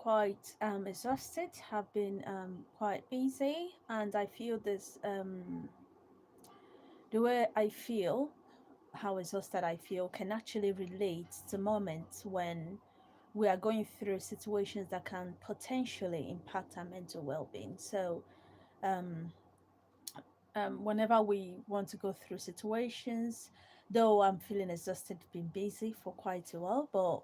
quite exhausted, have been quite busy, and I feel this the way I feel, how exhausted I feel, can actually relate to moments when we are going through situations that can potentially impact our mental well being. So, um, whenever we want to go through situations, though I'm feeling exhausted, been busy for quite a while, but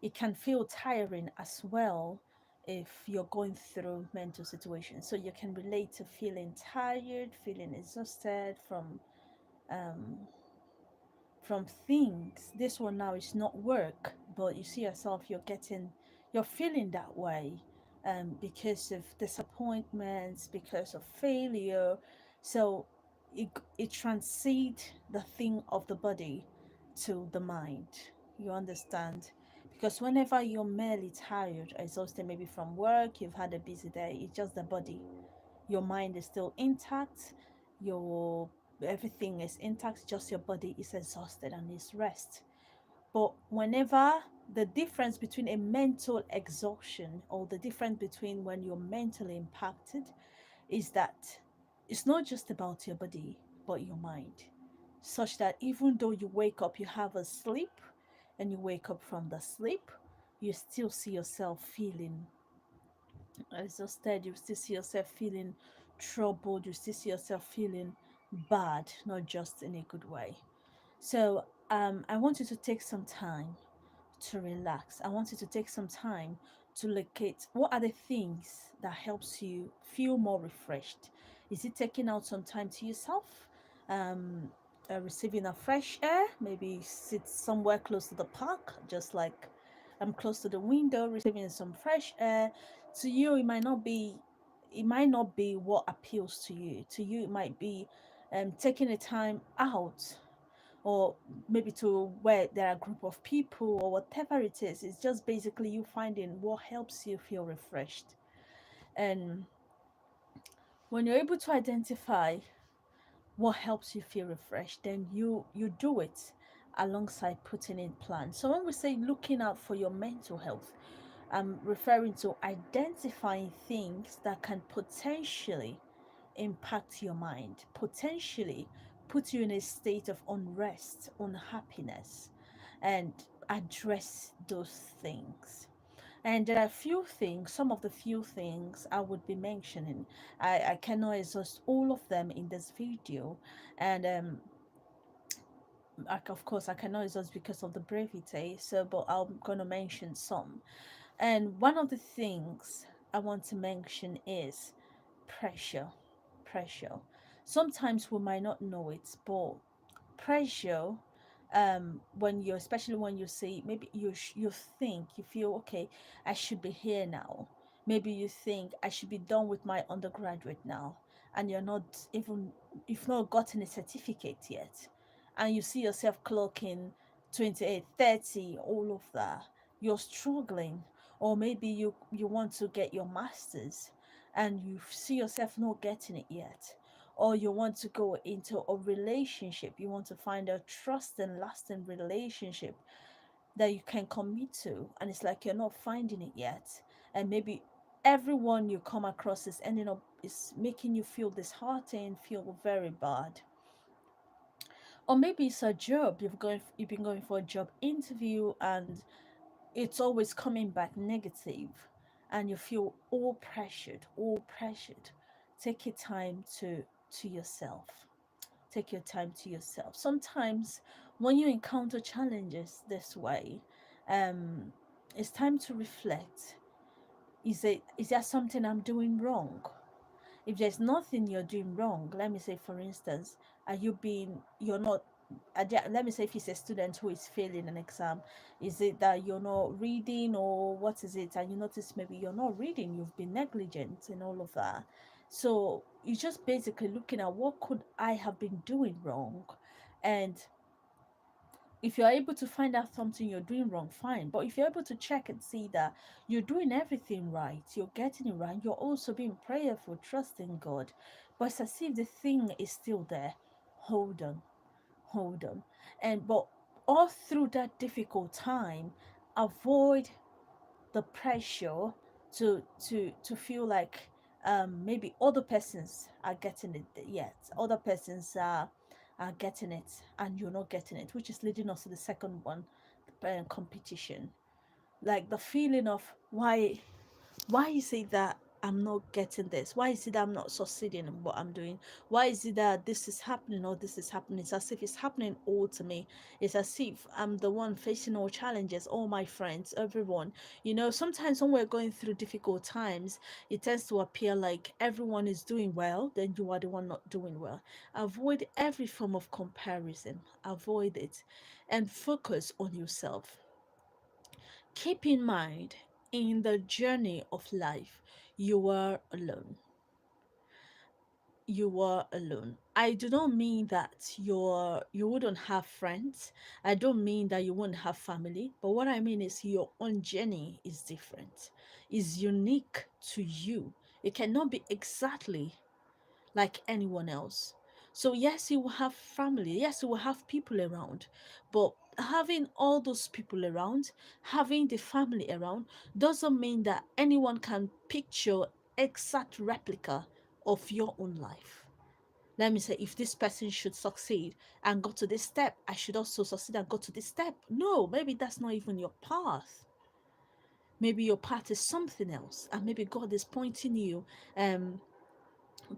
it can feel tiring as well if you're going through mental situations. So you can relate to feeling tired, feeling exhausted um, from things. This one now is not work, but you see yourself, you're feeling that way because of disappointments, because of failure. So it, it transcends the thing of the body to the mind. You understand? Because whenever you're merely tired, exhausted, maybe from work, you've had a busy day, it's just the body. Your mind is still intact, your everything is intact, just your body is exhausted and needs rest. But whenever the difference between a mental exhaustion or the difference between when you're mentally impacted is that it's not just about your body but your mind, such that even though you wake up, you have a sleep, and you wake up from the sleep, you still see yourself feeling exhausted, you still see yourself feeling troubled, you still see yourself feeling bad, not just in a good way. So I want you to take some time to relax. I want you to take some time to locate what are the things that helps you feel more refreshed. Is it taking out some time to yourself? Um, Receiving a fresh air, maybe sit somewhere close to the park, just like I'm close to the window, receiving some fresh air. To you, it might not be what appeals to you. To you, it might be taking a time out, or maybe to where there are a group of people, or whatever it is. It's just basically you finding what helps you feel refreshed. And when you're able to identify what helps you feel refreshed, then you do it alongside putting in plans. So when we say looking out for your mental health, I'm referring to identifying things that can potentially impact your mind, potentially put you in a state of unrest, unhappiness, and address those things. And there are few things, some of the few things I would be mentioning. I cannot exhaust all of them in this video. And of course, I cannot exhaust because of the brevity. So, but I'm going to mention some. And one of the things I want to mention is pressure. Pressure. Sometimes we might not know it, but pressure, when you're, especially when you say, maybe you think, you feel okay, I should be here now. Maybe you think I should be done with my undergraduate now, and you're not even, you've not gotten a certificate yet, and you see yourself clocking 28, 30, all of that. You're struggling. Or maybe you want to get your masters and you see yourself not getting it yet. Or you want to go into a relationship, you want to find a trust and lasting relationship that you can commit to, and it's like you're not finding it yet. And maybe everyone you come across is ending up, is making you feel disheartened, feel very bad. Or maybe it's a job, you've been going for a job interview and it's always coming back negative, and you feel all pressured. Take your time to yourself. Take your time to yourself. Sometimes when you encounter challenges this way, um it's time to reflect. Is there something I'm doing wrong? If there's nothing you're doing wrong, let me say, for instance, you're not, let me say, if it's a student who is failing an exam, is it that you're not reading, or what is it? And you notice maybe you're not reading, you've been negligent and all of that. So you're just basically looking at what could I have been doing wrong. And if you're able to find out something you're doing wrong, fine. But if you're able to check and see that you're doing everything right, you're getting it right, you're also being prayerful, trusting God, but it's as if the thing is still there, hold on, hold on. And but all through that difficult time, avoid the pressure to feel like maybe other persons are getting it yet, other persons are getting it and you're not getting it, which is leading us to the second one, competition. Like the feeling of why is it that I'm not getting this? Why is it that I'm not succeeding in what I'm doing? Why is it that this is happening or this is happening? It's as if it's happening all to me. It's as if I'm the one facing all challenges, all my friends, everyone. Sometimes when we're going through difficult times, it tends to appear like everyone is doing well, then you are the one not doing well. Avoid every form of comparison, avoid it, and focus on yourself. Keep in mind, in the journey of life, you are alone. You are alone. I do not mean that you wouldn't have friends. I don't mean that you wouldn't have family. But what I mean is your own journey is different, is unique to you. It cannot be exactly like anyone else. So, yes, you will have family, yes, you will have people around, but having all those people around, having the family around, doesn't mean that anyone can picture exact replica of your own life. Let me say, if this person should succeed and go to this step, I should also succeed and go to this step. No, maybe that's not even your path. Maybe your path is something else, and maybe God is pointing you um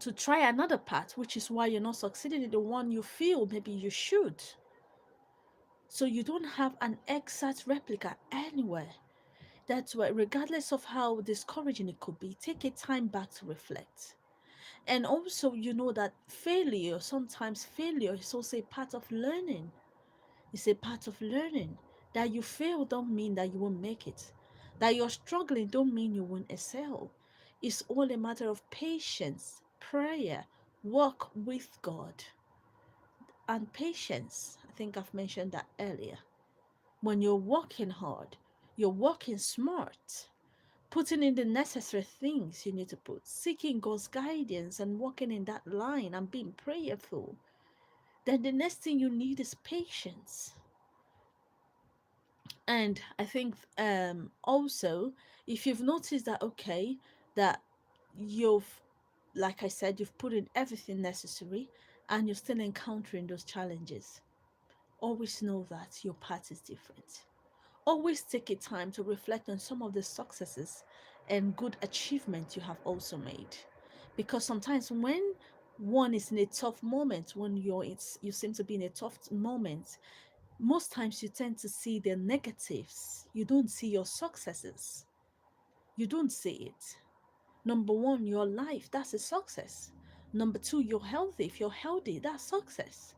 to try another path, which is why you're not succeeding in the one you feel maybe you should. So you don't have an exact replica anywhere. That's why, regardless of how discouraging it could be, take a time back to reflect. And also, that sometimes failure is also a part of learning. It's a part of learning. That you fail don't mean that you won't make it. That you're struggling don't mean you won't excel. It's all a matter of patience, prayer, work with God, and patience. I think I've mentioned that earlier. When you're working hard, you're working smart, putting in the necessary things you need to put, seeking God's guidance and walking in that line and being prayerful, then the next thing you need is patience. And I think also, if you've noticed that, okay, that you've, like I said, you've put in everything necessary and you're still encountering those challenges, always know that your path is different. Always take a time to reflect on some of the successes and good achievements you have also made. Because sometimes when one is in a tough moment, when you seem to be in a tough moment, most times you tend to see the negatives. You don't see your successes. You don't see it. Number one, your life, that's a success. Number two, you're healthy. If you're healthy, that's success.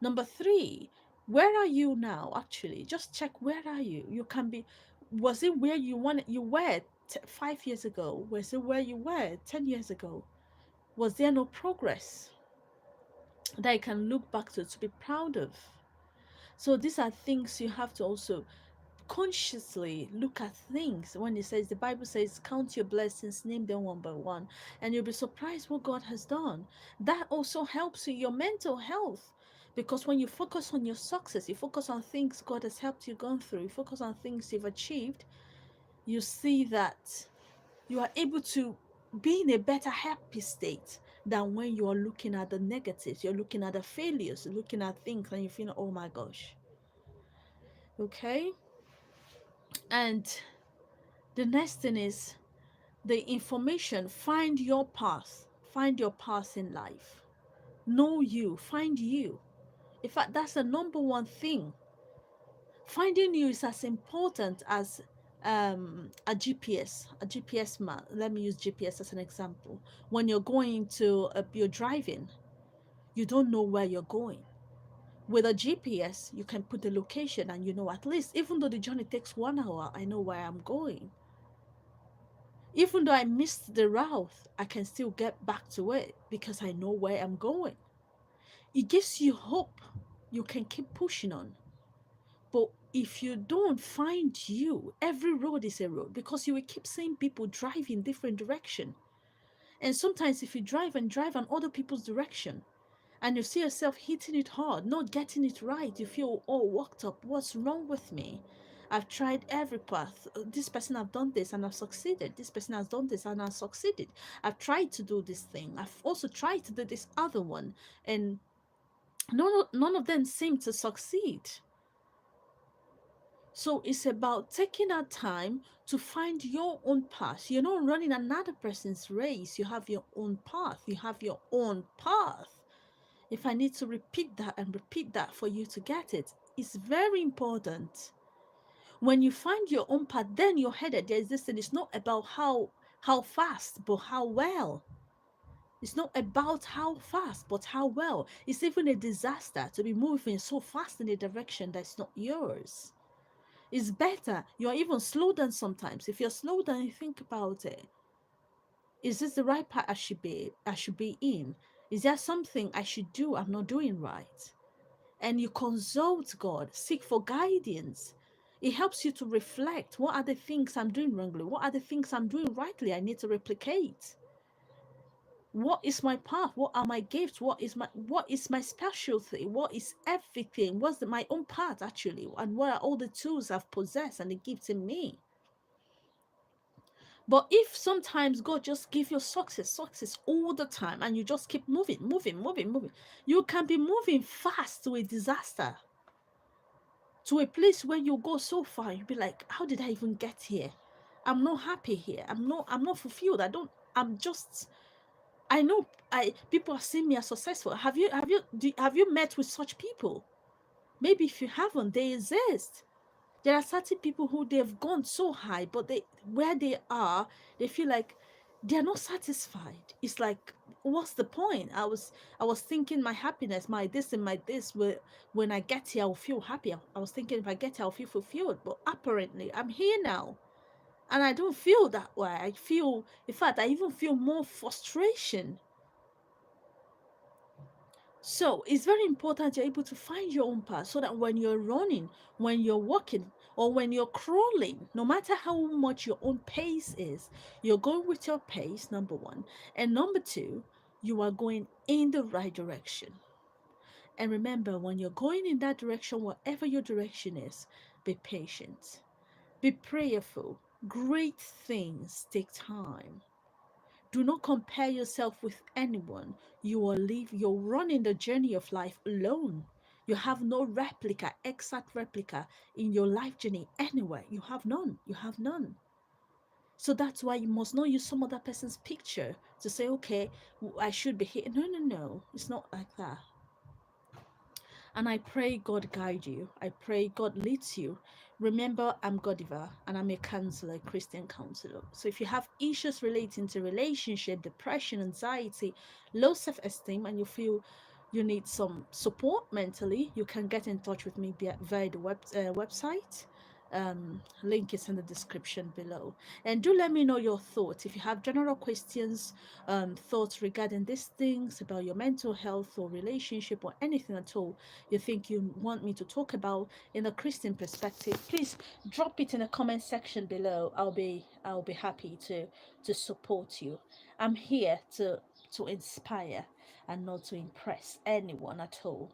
Number three, where are you now? Actually, just check, where are you? You can be, was it where you were 5 years ago? Was it where you were 10 years ago? Was there no progress that you can look back to be proud of? So these are things you have to also consciously look at things. When it says, the Bible says, count your blessings, name them one by one, and you'll be surprised what God has done. That also helps with your mental health, because when you focus on your success, you focus on things God has helped you go through, you focus on things you've achieved, you see that you are able to be in a better happy state than when you are looking at the negatives, you're looking at the failures, you're looking at things and you feel, oh my gosh. Okay. And the next thing is the information. Find your path. Find your path in life. Know you. Find you. In fact, that's the number one thing. Finding you is as important as a GPS. A GPS map. Let me use GPS as an example. When you're going to, you're driving, you don't know where you're going. With a GPS, you can put the location and you know, at least, even though the journey takes 1 hour, I know where I'm going. Even though I missed the route, I can still get back to it because I know where I'm going. It gives you hope. You can keep pushing on. But if you don't find you, every road is a road, because you will keep seeing people drive in different direction. And sometimes if you drive and drive on other people's direction and you see yourself hitting it hard, not getting it right, you feel all worked up. What's wrong with me? I've tried every path. This person have done this and I've succeeded. This person has done this and I've succeeded. I've tried to do this thing. I've also tried to do this other one, and none of them seem to succeed. So it's about taking our time to find your own path. You're not running another person's race. You have your own path. You have your own path. If I need to repeat that and repeat that for you to get it, it's very important. When you find your own path, then you're headed. There's this thing. It's not about how fast, but how well. It's not about how fast, but how well. It's even a disaster to be moving so fast in a direction that's not yours. It's better. You're even slow down sometimes. If you're slow down, you think about it. Is this the right path I should be in? Is there something I should do I'm not doing right? And you consult God, seek for guidance. It helps you to reflect, what are the things I'm doing wrongly? What are the things I'm doing rightly I need to replicate? What is my path? What are my gifts? What is my specialty? What is everything? What's my own path actually? And what are all the tools I've possessed and the gifts in me? But if sometimes God just give you success all the time, and you just keep moving, you can be moving fast to a disaster, to a place where you go so far, you'll be like, how did I even get here? I'm not happy here. I'm not fulfilled. I'm just, I know people are seeing me as successful. Have you met with such people? Maybe if you haven't, they exist. There are certain people who they've gone so high, but they where they are, they feel like they're not satisfied. It's like, what's the point? I was thinking my happiness, my this and my this, when I get here I'll feel happy. I was thinking if I get here I'll feel fulfilled, but apparently I'm here now and I don't feel that way. I feel, in fact, I even feel more frustration. So it's very important you're able to find your own path so that when you're running, when you're walking, or when you're crawling, no matter how much your own pace is, you're going with your pace, number one. And number two, you are going in the right direction. And remember, when you're going in that direction, whatever your direction is, be patient, be prayerful. Great things take time. Do not compare yourself with anyone. You're running the journey of life alone. You have no replica, exact replica in your life journey anywhere. You have none. You have none. So that's why you must not use some other person's picture to say, okay, I should be here. No, no, no. It's not like that. And I pray God guide you. I pray God leads you. Remember, I'm Godiva and I'm a counselor, a Christian counselor. So if you have issues relating to relationship, depression, anxiety, low self-esteem, and you feel you need some support mentally, you can get in touch with me via the website. Link is in the description below. And do let me know your thoughts. If you have general questions, thoughts regarding these things about your mental health or relationship or anything at all, you think you want me to talk about in a Christian perspective, please drop it in the comment section below. I'll be happy to support you. I'm here to inspire and not to impress anyone at all.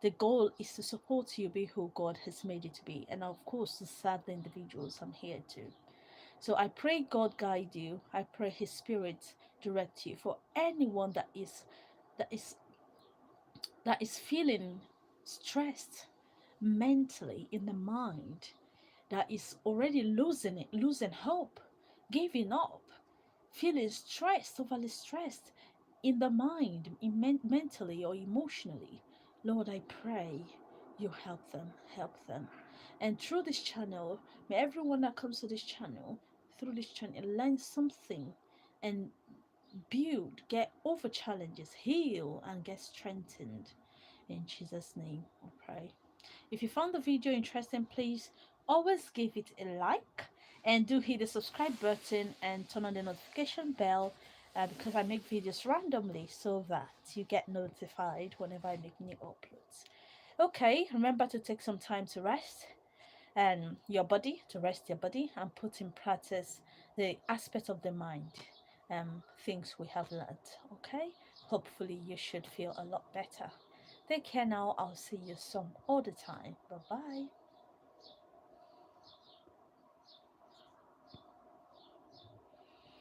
The goal is to support you be who God has made you to be, and of course to serve the individuals I'm here to. So I pray God guide you. I pray His Spirit direct you. For anyone that is that is feeling stressed mentally in the mind, that is already losing it, losing hope, giving up, feeling stressed, overly stressed in the mind, mentally or emotionally, Lord, I pray you help them. And through this channel, may everyone that comes to this channel, through this channel, learn something and build, get over challenges, heal, and get strengthened. In Jesus' name, I pray. If you found the video interesting, please always give it a like and do hit the subscribe button and turn on the notification bell because I make videos randomly so that you get notified whenever I make new uploads. Okay, remember to take some time to rest and your body, to rest your body and put in practice the aspect of the mind, things we have learned. Okay, hopefully you should feel a lot better. Take care now. I'll see you some other time. Bye bye.